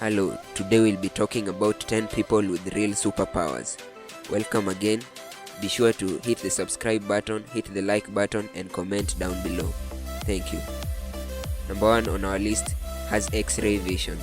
Hello, today we'll be talking about 10 people with real superpowers. Welcome again. Be sure to hit the subscribe button, hit the like button and comment down below. Thank you. Number 1 on our list has X-ray vision.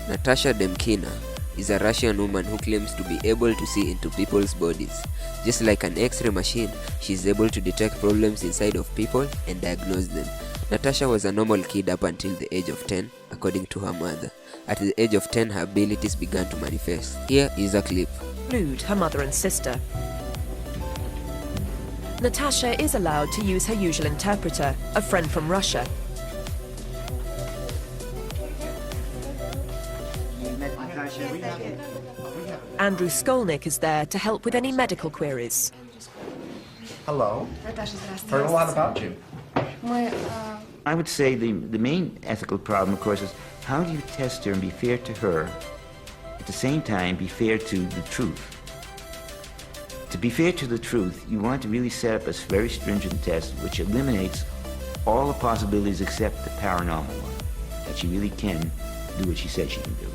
Natasha Demkina is a Russian woman who claims to be able to see into people's bodies. Just like an X-ray machine, she is able to detect problems inside of people and diagnose them. Natasha was a normal kid up until the age of 10, according to her mother. At the age of 10, her abilities began to manifest. Here is a clip. Her mother and sister. Natasha is allowed to use her usual interpreter, a friend from Russia. Andrew Skolnick is there to help with any medical queries. Hello. Heard a lot about you. I would say the main ethical problem, of course, is how do you test her and be fair to her, at the same time be fair to the truth? To be fair to the truth, you want to really set up a very stringent test which eliminates all the possibilities except the paranormal one, that she really can do what she said she can do.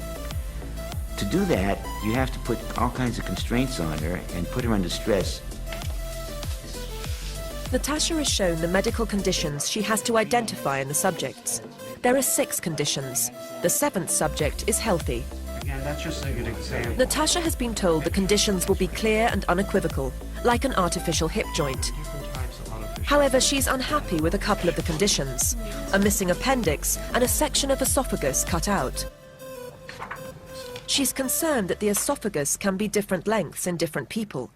To do that, you have to put all kinds of constraints on her and put her under stress. Natasha is shown the medical conditions she has to identify in the subjects. There are 6 conditions. The 7th subject is healthy. Again, that's just a good example. Natasha has been told the conditions will be clear and unequivocal, like an artificial hip joint. However, she's unhappy with a couple of the conditions: a missing appendix and a section of esophagus cut out. She's concerned that the esophagus can be different lengths in different people.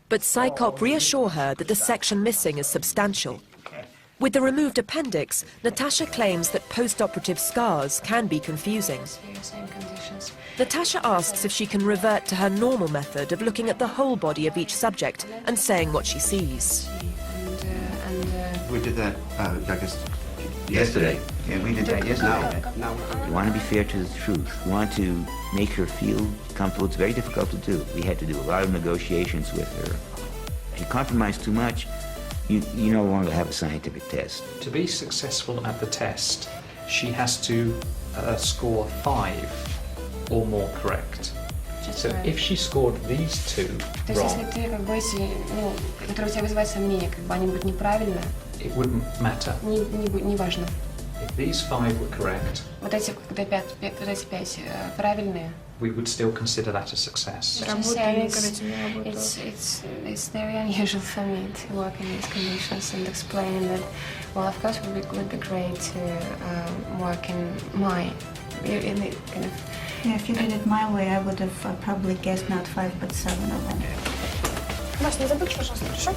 But PsyCop reassure her that the section missing is substantial. With the removed appendix, Natasha claims that post-operative scars can be confusing. Natasha asks if she can revert to her normal method of looking at the whole body of each subject and saying what she sees. We did that, I guess, Yesterday. Yeah, we did that yesterday. You want to be fair to the truth. You want to make her feel comfortable. It's very difficult to do. We had to do a lot of negotiations with her. If you compromise too much, you no longer have a scientific test. To be successful at the test, she has to score 5 or more correct. So if she scored these 2 wrong, it wouldn't matter. If these 5 were correct, we would still consider that a success. It's very unusual for me to work in these conditions and explain that, well, of course it would be great to work in my, in the kind of... Yeah, if you did it my way, I would have probably guessed not 5 but 7 of them. Маш, не забудь, пожалуйста, хорошо?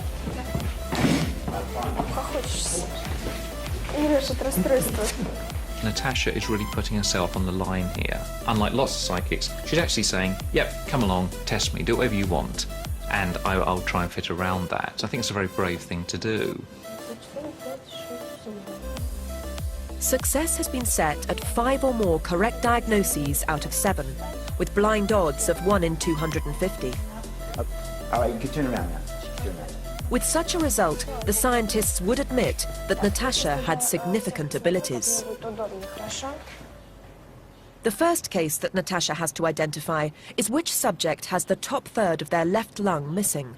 Natasha is really putting herself on the line here. Unlike lots of psychics, she's actually saying, yep, come along, test me, do whatever you want, and I'll try and fit around that. So I think it's a very brave thing to do. Success has been set at 5 or more correct diagnoses out of 7, with blind odds of 1 in 250. All right, you can turn around now. Turn around. With such a result, the scientists would admit that Natasha had significant abilities. The first case that Natasha has to identify is which subject has the top third of their left lung missing.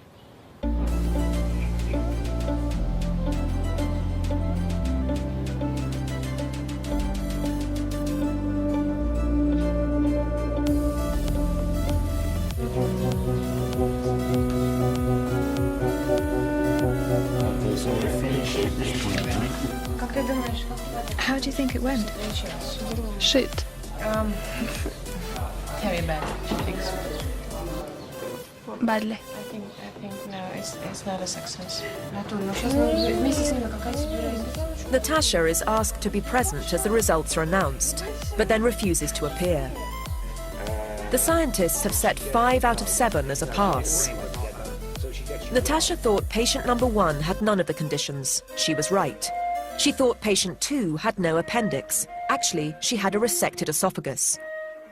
How do you think it went? Shit. Very bad. Badly. I think no, it's not a success. Natasha is asked to be present as the results are announced, but then refuses to appear. The scientists have set 5 out of 7 as a pass. Natasha thought patient number 1 had none of the conditions. She was right. She thought patient 2 had no appendix. Actually, she had a resected esophagus.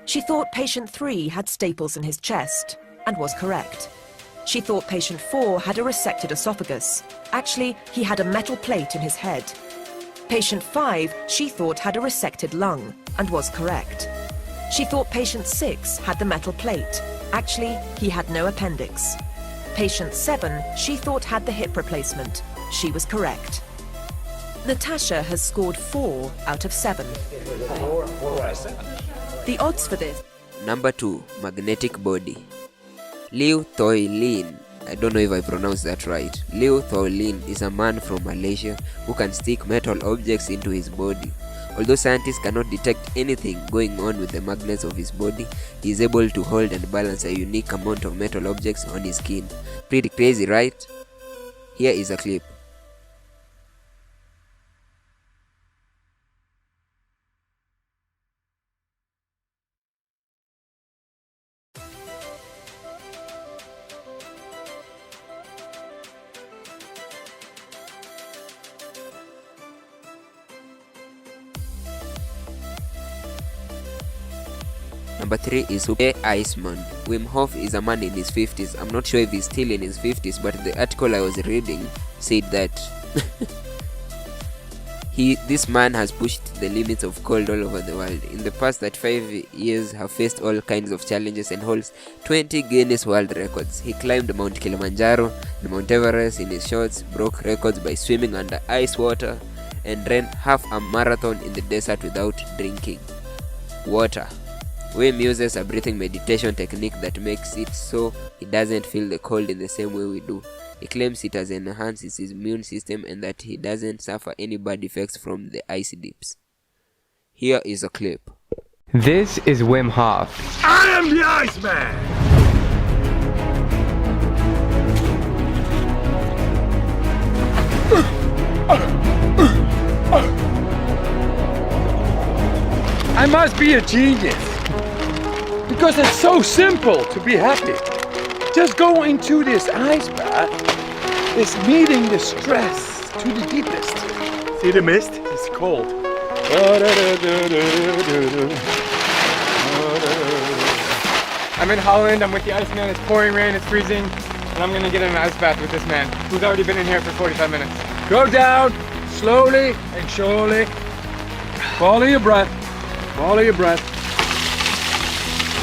She thought patient 3 had staples in his chest, and was correct. She thought patient 4 had a resected esophagus. Actually, he had a metal plate in his head. Patient 5, she thought had a resected lung, and was correct. She thought patient 6 had the metal plate. Actually, he had no appendix. Patient 7, she thought had the hip replacement. She was correct. Natasha has scored 4 out of 7. The odds for this. Number 2, magnetic body. Liu Thoi Lin, I don't know if I pronounced that right. Liu Thoi Lin is a man from Malaysia who can stick metal objects into his body. Although scientists cannot detect anything going on with the magnets of his body, he is able to hold and balance a unique amount of metal objects on his skin. Pretty crazy, right? Here is a clip. Number 3 is Super Iceman. Wim Hof is a man in his 50s. I'm not sure if he's still in his 50s, but the article I was reading said that this man has pushed the limits of cold all over the world. In the past 35 years have faced all kinds of challenges and holds 20 Guinness World Records. He climbed Mount Kilimanjaro and Mount Everest in his shorts, broke records by swimming under ice water, and ran half a marathon in the desert without drinking water. Wim uses a breathing meditation technique that makes it so he doesn't feel the cold in the same way we do. He claims it has enhanced his immune system and that he doesn't suffer any bad effects from the ice dips. Here is a clip. This is Wim Hof. I am the Iceman! I must be a genius. Because it's so simple to be happy. Just go into this ice bath, is meeting the stress to the deepest. See the mist? It's cold. I'm in Holland, I'm with the Iceman, it's pouring rain, it's freezing, and I'm gonna get in an ice bath with this man, who's already been in here for 45 minutes. Go down, slowly and surely. Follow your breath, follow your breath.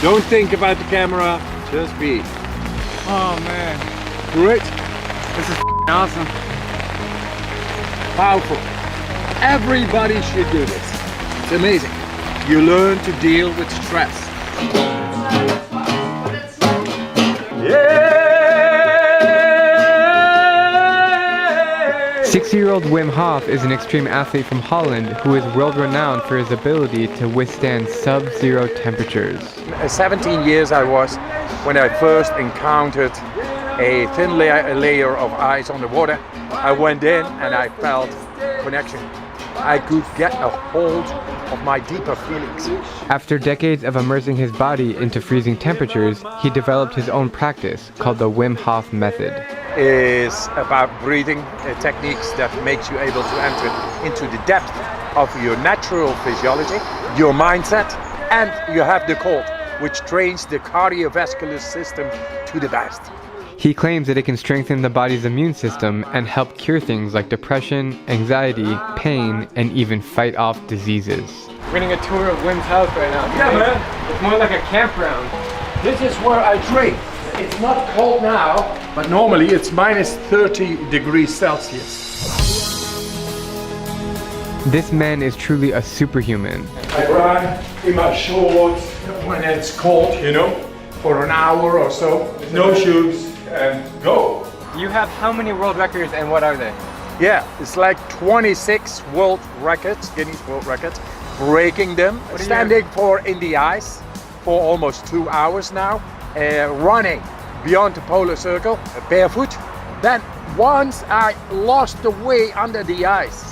Don't think about the camera, just be. Oh man. Great. This is awesome. Powerful. Everybody should do this. It's amazing. You learn to deal with stress. Yeah! 60-year-old Wim Hof is an extreme athlete from Holland who is world-renowned for his ability to withstand sub-zero temperatures. 17 years I was when I first encountered a thin layer of ice on the water. I went in and I felt connection. I could get a hold of my deeper feelings. After decades of immersing his body into freezing temperatures, he developed his own practice called the Wim Hof method. Is about breathing techniques that makes you able to enter into the depth of your natural physiology, your mindset, and you have the cold, which trains the cardiovascular system to the best. He claims that it can strengthen the body's immune system and help cure things like depression, anxiety, pain, and even fight off diseases. We're getting a tour of Wim's house right now. Yeah, man. It's more like a campground. This is where I train. It's not cold now, but normally it's minus 30 degrees Celsius. This man is truly a superhuman. I run in my shorts when it's cold, you know, for an hour or so. No shoes and go. You have how many world records and what are they? Yeah, it's like 26 world records, Guinness World Records, breaking them, standing in the ice for almost 2 hours now. Running beyond the polar circle, barefoot. Then once I lost the way under the ice,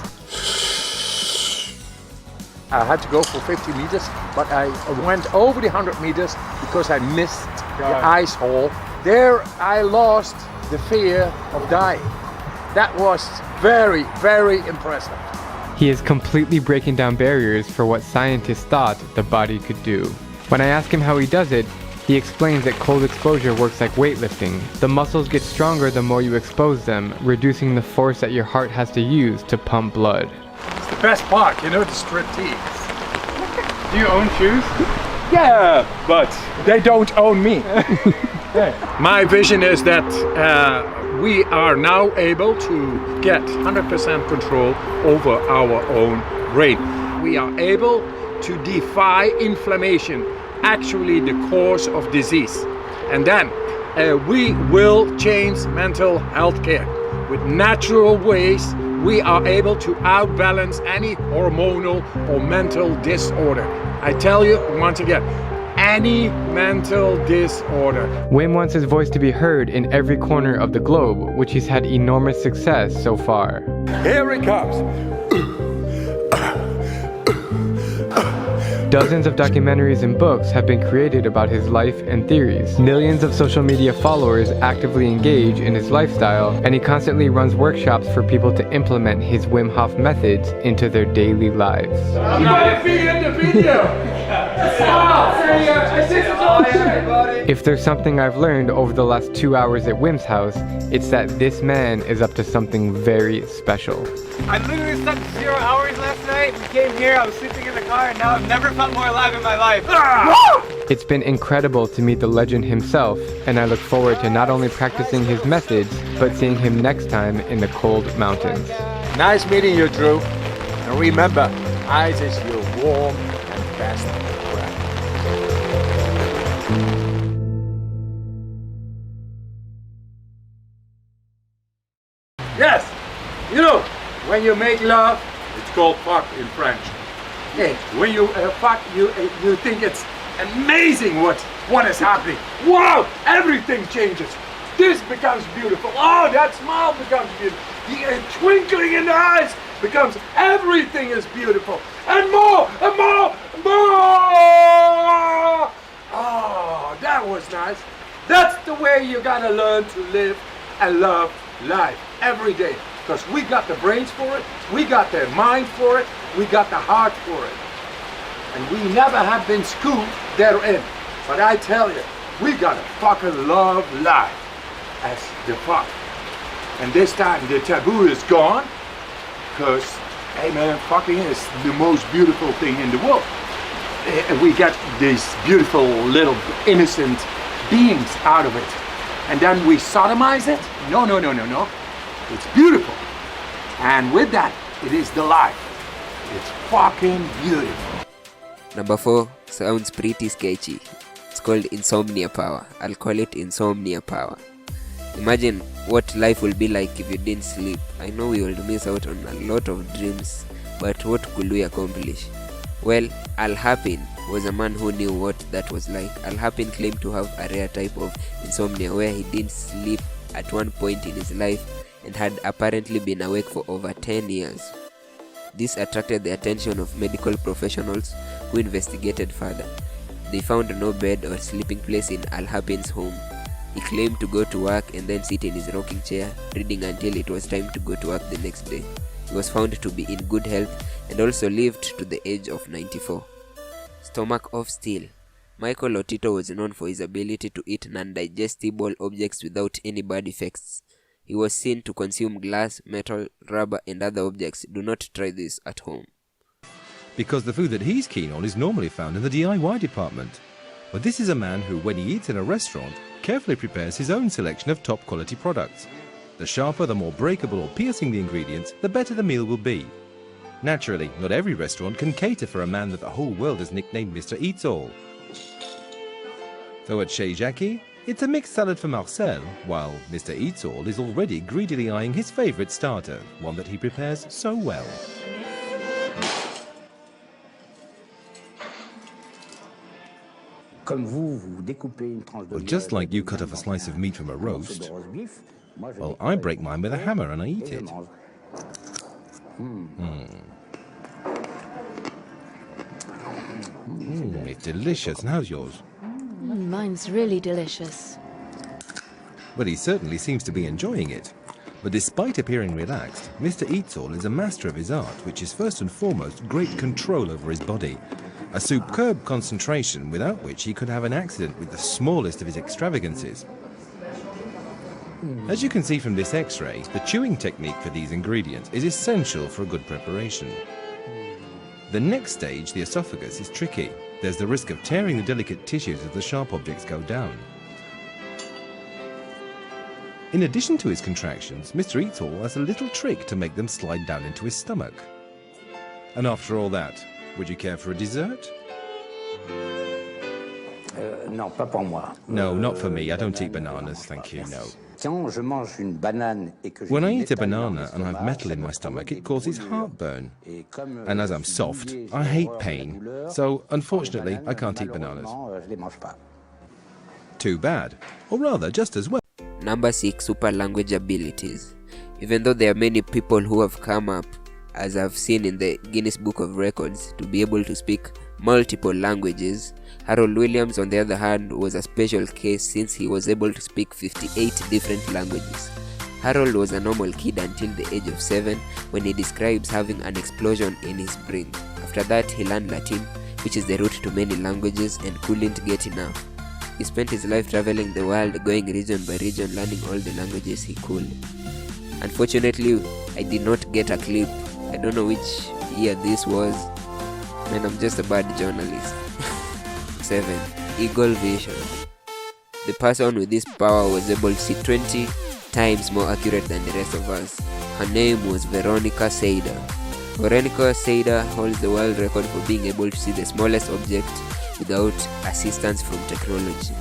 I had to go for 50 meters, but I went over the 100 meters because I missed the ice hole. There I lost the fear of dying. That was very, very impressive. He is completely breaking down barriers for what scientists thought the body could do. When I ask him how he does it, he explains that cold exposure works like weightlifting. The muscles get stronger the more you expose them, reducing the force that your heart has to use to pump blood. It's the best part, you know, the striptease. Do you own shoes? Yeah, but they don't own me. My vision is that we are now able to get 100% control over our own brain. We are able to defy inflammation, actually the cause of disease. And then we will change mental health care. With natural ways, we are able to outbalance any hormonal or mental disorder. I tell you once again, any mental disorder. Wim wants his voice to be heard in every corner of the globe, which he's had enormous success so far. Here it comes. Dozens of documentaries and books have been created about his life and theories. Millions of social media followers actively engage in his lifestyle, and he constantly runs workshops for people to implement his Wim Hof methods into their daily lives. I'm gonna be in the video! If there's something I've learned over the last 2 hours at Wim's house, it's that this man is up to something very special. I literally slept 0 hours last night. We came here, I was sleeping in the car, and now I've never felt more alive in my life. It's been incredible to meet the legend himself, and I look forward to not only practicing his methods, but seeing him next time in the cold mountains. Nice meeting you, Drew. And remember, ice is your warm and best friend. Yes, you know, when you make love, it's called fuck in French. Hey, when you fuck, you think it's amazing what is happening. Wow, everything changes. This becomes beautiful. Oh, that smile becomes beautiful. The twinkling in the eyes becomes, everything is beautiful. And more, and more, and more. Oh, that was nice. That's the way you gotta learn to live and love life every day. Because we got the brains for it, we got the mind for it, we got the heart for it. And we never have been schooled therein. But I tell you, we gotta fucking love life as the fuck. And this time the taboo is gone, because, hey man, fucking is the most beautiful thing in the world. And we get these beautiful little innocent beings out of it. And then we sodomize it? No, no, no, no, no. It's beautiful. And with that, it is the life. It's fucking beautiful. Number 4 sounds pretty sketchy. It's called insomnia power. I'll call it insomnia power. Imagine what life will be like if you didn't sleep. I know we will miss out on a lot of dreams, but what could we accomplish? Well, Al Hapin was a man who knew what that was like. Al Hapin claimed to have a rare type of insomnia where he didn't sleep at one point in his life and had apparently been awake for over 10 years. This attracted the attention of medical professionals who investigated further. They found no bed or sleeping place in Al Hapin's home. He claimed to go to work and then sit in his rocking chair, reading until it was time to go to work the next day. He was found to be in good health and also lived to the age of 94. Stomach of steel. Michael Lotito was known for his ability to eat non-digestible objects without any bad effects. He was seen to consume glass, metal, rubber and other objects. Do not try this at home. Because the food that he's keen on is normally found in the DIY department. But this is a man who, when he eats in a restaurant, carefully prepares his own selection of top quality products. The sharper, the more breakable or piercing the ingredients, the better the meal will be. Naturally, not every restaurant can cater for a man that the whole world has nicknamed Mr. Eats All. So at Chez Jackie, it's a mixed salad for Marcel, while Mr. Eats All is already greedily eyeing his favourite starter, one that he prepares so well. Well, just like you cut off a slice of meat from a roast, well, I break mine with a hammer and I eat it. It's delicious. And how's yours? Mine's really delicious. Well, he certainly seems to be enjoying it. But despite appearing relaxed, Mr. Eats All is a master of his art, which is first and foremost great control over his body. A superb concentration without which he could have an accident with the smallest of his extravagances. As you can see from this X-ray, the chewing technique for these ingredients is essential for a good preparation. The next stage, the esophagus, is tricky. there's the risk of tearing the delicate tissues as the sharp objects go down. In addition to his contractions, Mr. Eatall has a little trick to make them slide down into his stomach. And after all that, would you care for a dessert? No, not for me. I don't eat bananas, thank you, no. When I eat a banana and I've metal in my stomach, it causes heartburn. And as I'm soft, I hate pain. So, unfortunately, I can't eat bananas. Too bad. Or rather, just as well. Number 6. Super language abilities. Even though there are many people who have come up, as I've seen in the Guinness Book of Records, to be able to speak multiple languages, Harold Williams, on the other hand, was a special case since he was able to speak 58 different languages. Harold was a normal kid until the age of 7, when he describes having an explosion in his brain. After that, he learned Latin, which is the root to many languages, and couldn't get enough. He spent his life traveling the world, going region by region, learning all the languages he could. Unfortunately, I did not get a clip. I don't know which year this was. Man, I'm just a bad journalist. 7. Eagle vision. The person with this power was able to see 20 times more accurate than the rest of us. Her name was Veronica Seider. Veronica Seider holds the world record for being able to see the smallest object without assistance from technology.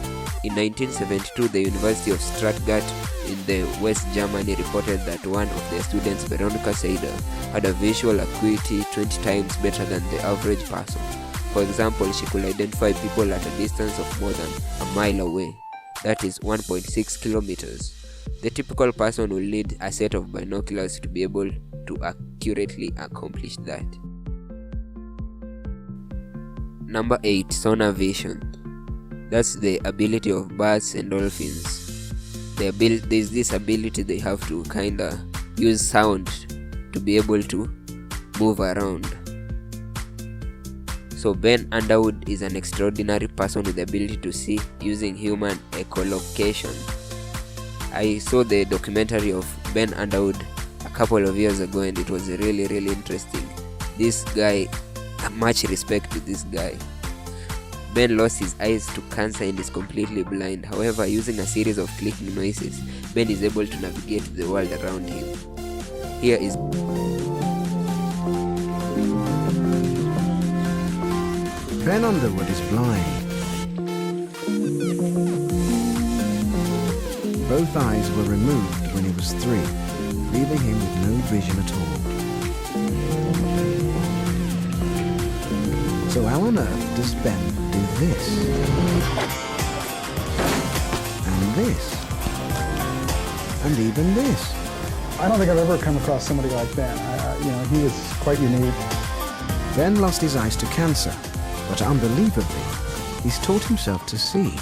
In 1972, the University of Stuttgart in the West Germany reported that one of their students, Veronica Seider, had a visual acuity 20 times better than the average person. For example, she could identify people at a distance of more than a mile away, that is 1.6 kilometers. The typical person will need a set of binoculars to be able to accurately accomplish that. Number 8. Sonar vision. That's the ability of birds and dolphins. There's this ability they have to kinda use sound to be able to move around. So Ben Underwood is an extraordinary person with the ability to see using human echolocation. I saw the documentary of Ben Underwood a couple of years ago and it was really interesting. This guy, much respect to this guy. Ben lost his eyes to cancer and is completely blind. However, using a series of clicking noises, Ben is able to navigate the world around him. Here is Ben Underwood is blind. Both eyes were removed when he was 3, leaving him with no vision at all. So how on earth does Ben do this? And this? And even this? I don't think I've ever come across somebody like Ben. He was quite unique. Ben lost his eyes to cancer, but unbelievably, he's taught himself to see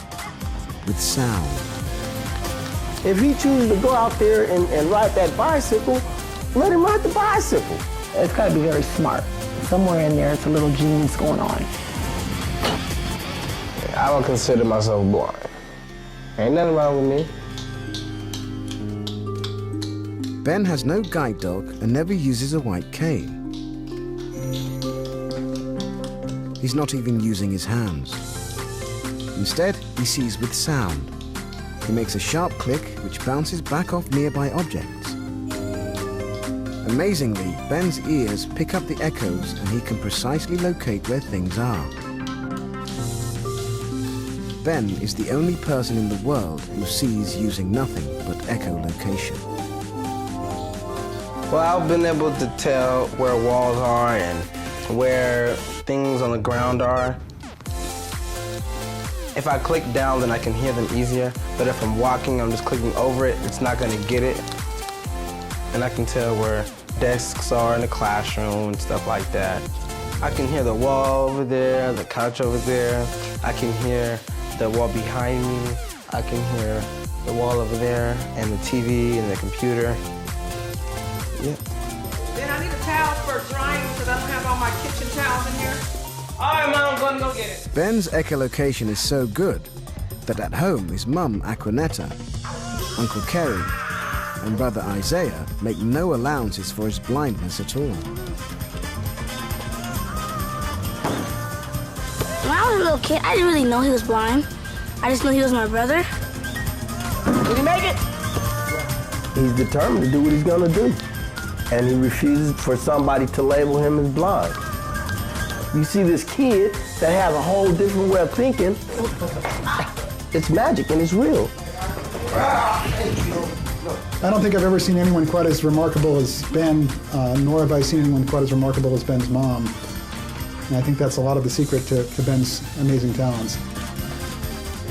with sound. If he chooses to go out there and ride that bicycle, let him ride the bicycle. It's got to be very smart. Somewhere in there, it's a little genius going on. I don't consider myself blind. Ain't nothing wrong with me. Ben has no guide dog and never uses a white cane. He's not even using his hands. Instead, he sees with sound. He makes a sharp click which bounces back off nearby objects. Amazingly, Ben's ears pick up the echoes and he can precisely locate where things are. Ben is the only person in the world who sees using nothing but echolocation. Well, I've been able to tell where walls are and where things on the ground are. If I click down, then I can hear them easier. But if I'm walking, I'm just clicking over it, it's not gonna get it. And I can tell where desks are in the classroom and stuff like that. I can hear the wall over there, the couch over there. I can hear the wall behind me. I can hear the wall over there and the TV and the computer. Yeah. Then I need a towel for drying because I don't have all my kitchen towels in here. All right, Mom, I'm gonna go get it. Ben's echolocation is so good that at home his mum, Aquanetta, Uncle Kerry, and brother Isaiah make no allowances for his blindness at all. Well, was a little kid, I didn't really know he was blind. I just knew he was my brother. Did he make it? He's determined to do what he's gonna do. And he refuses for somebody to label him as blind. You see this kid that has a whole different way of thinking. It's magic and it's real. I don't think I've ever seen anyone quite as remarkable as Ben, nor have I seen anyone quite as remarkable as Ben's mom. And I think that's a lot of the secret to Ben's amazing talents.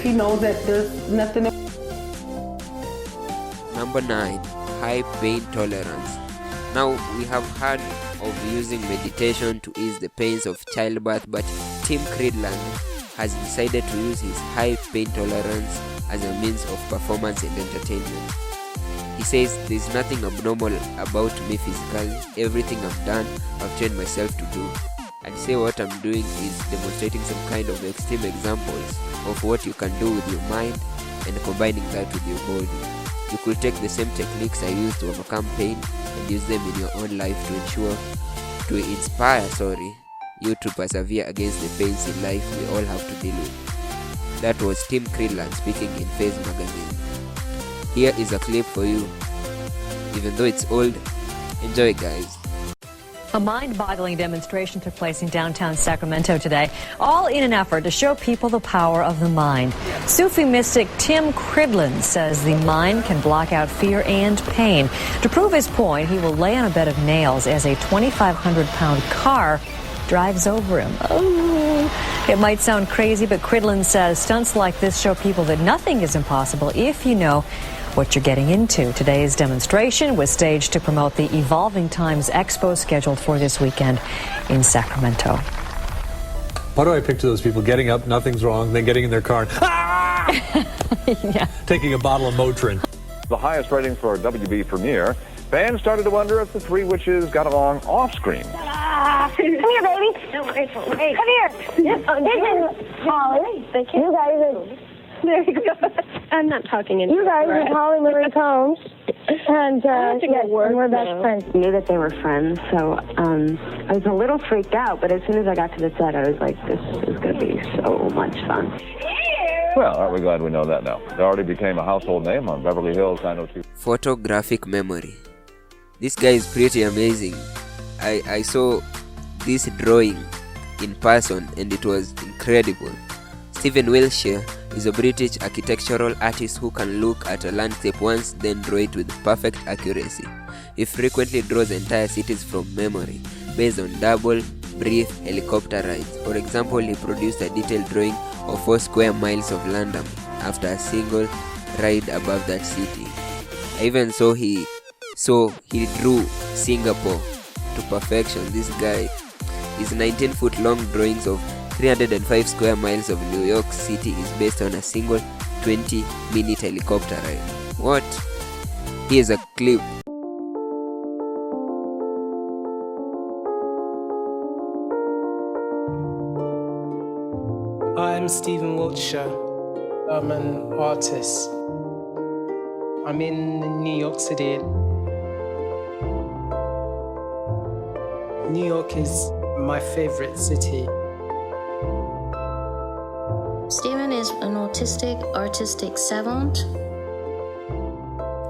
He knows that there's nothing. Number 9. High pain tolerance. Now, we have heard of using meditation to ease the pains of childbirth, but Tim Cridland has decided to use his high pain tolerance as a means of performance and entertainment. He says, "There's nothing abnormal about me physically. Everything I've done, I've trained myself to do. I'd say what I'm doing is demonstrating some kind of extreme examples of what you can do with your mind and combining that with your body. You could take the same techniques I use to overcome pain and use them in your own life to inspire you to persevere against the pains in life we all have to deal with." That was Tim Cridland speaking in Phase magazine. Here is a clip for you. Even though it's old, enjoy, guys. A mind-boggling demonstration took place in downtown Sacramento today, all in an effort to show people the power of the mind. Sufi mystic Tim Cridland says the mind can block out fear and pain. To prove his point, he will lay on a bed of nails as a 2,500-pound car drives over him. Oh, it might sound crazy, but Cridland says stunts like this show people that nothing is impossible if you know what you're getting into. Today's demonstration was staged to promote the Evolving Times Expo scheduled for this weekend in Sacramento. Why do I picture those people getting up, nothing's wrong, then getting in their car and taking a bottle of Motrin? The highest rating for a WB premiere. Fans started to wonder if the three witches got along off-screen. Come here, baby. No, wait. Come here. This is Holly. You guys are... There you go. I'm not talking anymore. You guys are Holly Marie Combs. And, yes, and we're best friends. I knew that they were friends, so I was a little freaked out, but as soon as I got to the set, I was like, this is going to be so much fun. Well, aren't we glad we know that now? It already became a household name on Beverly Hills 902. Photographic memory. This guy is pretty amazing. I saw this drawing in person and it was incredible. Stephen Wilshire is a British architectural artist who can look at a landscape once, then draw it with perfect accuracy. He frequently draws entire cities from memory, based on double, brief helicopter rides. For example, he produced a detailed drawing of 4 square miles of London after a single ride above that city. I even saw he drew Singapore to perfection. This guy, his 19-foot long drawings of 305 square miles of New York City is based on a single 20-minute helicopter ride. What? Here's a clip. I'm Stephen Wiltshire. I'm an artist. I'm in New York City. New York is my favorite city. Stephen is an artistic savant.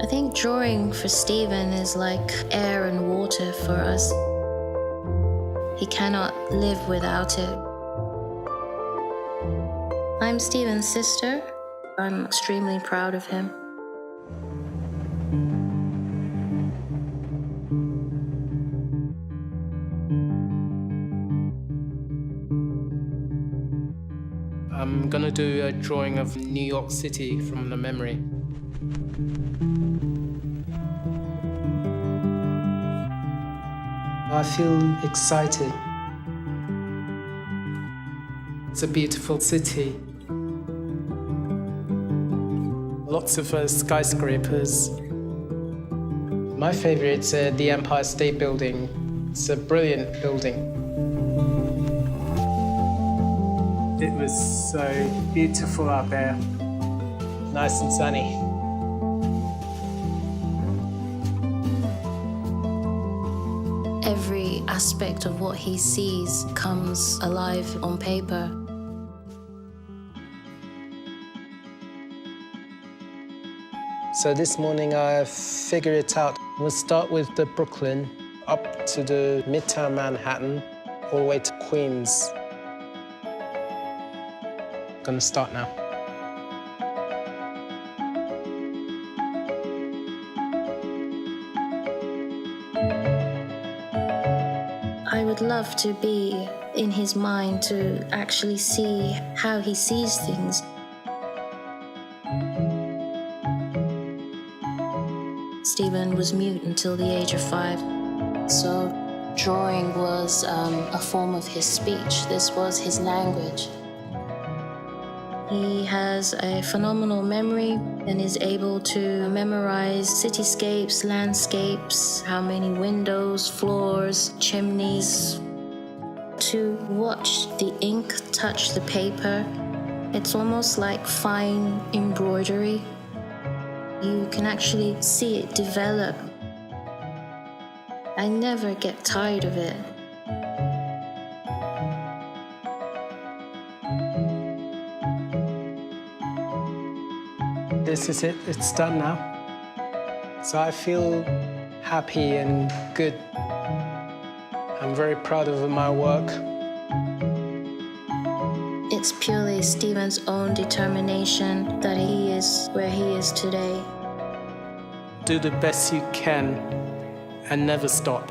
I think drawing for Stephen is like air and water for us. He cannot live without it. I'm Stephen's sister. I'm extremely proud of him. I'm gonna do a drawing of New York City from the memory. I feel excited. It's a beautiful city. Lots of skyscrapers. My favorite's the Empire State Building. It's a brilliant building. It was so beautiful out there. Nice and sunny. Every aspect of what he sees comes alive on paper. So this morning I figured it out. We'll start with the Brooklyn, up to the Midtown Manhattan, all the way to Queens. Gonna start now. I would love to be in his mind to actually see how he sees things. Stephen was mute until the age of 5, so drawing was a form of his speech. This was his language. He has a phenomenal memory and is able to memorize cityscapes, landscapes, how many windows, floors, chimneys. To watch the ink touch the paper, it's almost like fine embroidery. You can actually see it develop. I never get tired of it. This is it, it's done now. So I feel happy and good. I'm very proud of my work. It's purely Stephen's own determination that he is where he is today. Do the best you can and never stop.